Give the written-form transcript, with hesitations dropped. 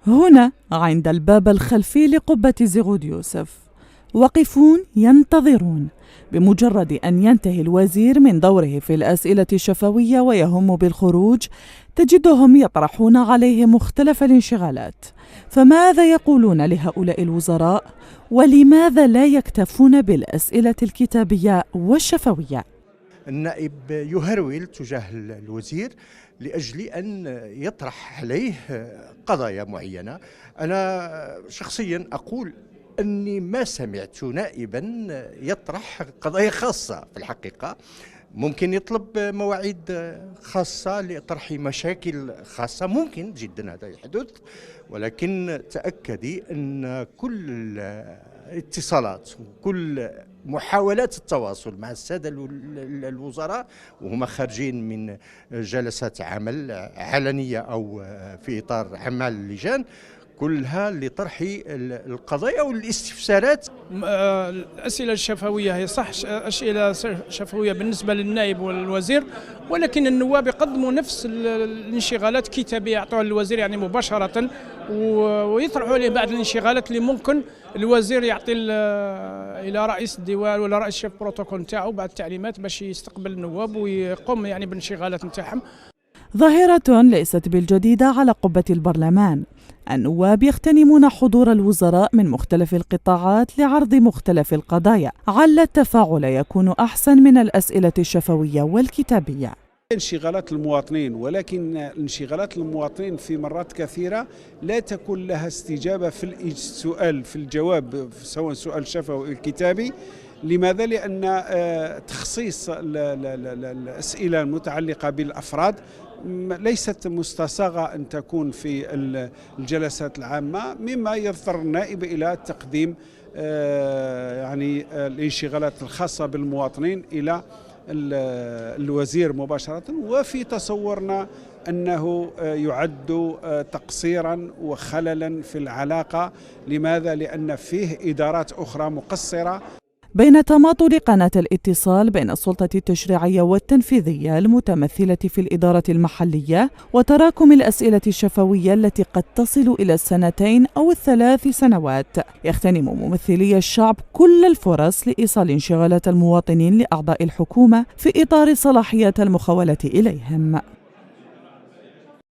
هنا عند الباب الخلفي لقبة زغود يوسف واقفون ينتظرون بمجرد أن ينتهي الوزير من دوره في الأسئلة الشفوية ويهم بالخروج تجدهم يطرحون عليه مختلف الانشغالات. فماذا يقولون لهؤلاء الوزراء؟ ولماذا لا يكتفون بالأسئلة الكتابية والشفوية؟ النائب يهرول تجاه الوزير لأجل أن يطرح عليه قضايا معينة. أنا شخصيا أقول أني ما سمعت نائبا يطرح قضايا خاصة. في الحقيقة ممكن يطلب مواعيد خاصة لطرح مشاكل خاصة، ممكن جدا هذا يحدث، ولكن تأكدي أن كل الاتصالات وكل محاولات التواصل مع السادة الوزراء وهم خارجين من جلسات عمل علنية أو في إطار أعمال اللجان كلها لطرح القضايا والاستفسارات. الأسئلة الشفوية هي صح أسئلة شفوية بالنسبة للنائب والوزير، ولكن النواب يقدموا نفس الانشغالات كتابية يعطوها للوزير يعني مباشرة، ويطرحوا عليه بعض الانشغالات اللي ممكن الوزير يعطي إلى رئيس الديوان ولا رئيس شيف بروتوكول نتاعو بعض التعليمات باش يستقبل النواب ويقوم يعني بالانشغالات نتاعهم. ظاهرة ليست بالجديدة على قبة البرلمان. النواب يغتنمون حضور الوزراء من مختلف القطاعات لعرض مختلف القضايا، عل التفاعل يكون أحسن من الأسئلة الشفوية والكتابية. انشغالات المواطنين، ولكن انشغالات المواطنين في مرات كثيرة لا تكون لها استجابة في السؤال في الجواب، سواء سؤال شفوي أو كتابي. لماذا؟ لأن تخصيص الأسئلة المتعلقة بالأفراد ليست مستصاغة أن تكون في الجلسات العامة، مما يضطر النائب إلى تقديم يعني الانشغالات الخاصة بالمواطنين إلى الوزير مباشرة. وفي تصورنا أنه يعد تقصيرا وخللا في العلاقة. لماذا؟ لأن فيه إدارات أخرى مقصرة. بين تماطل قناة الاتصال بين السلطة التشريعية والتنفيذية المتمثلة في الإدارة المحلية وتراكم الأسئلة الشفوية التي قد تصل إلى 2 أو 3 سنوات، يغتنم ممثلي الشعب كل الفرص لإيصال انشغالات المواطنين لأعضاء الحكومة في إطار صلاحيات المخاولة إليهم.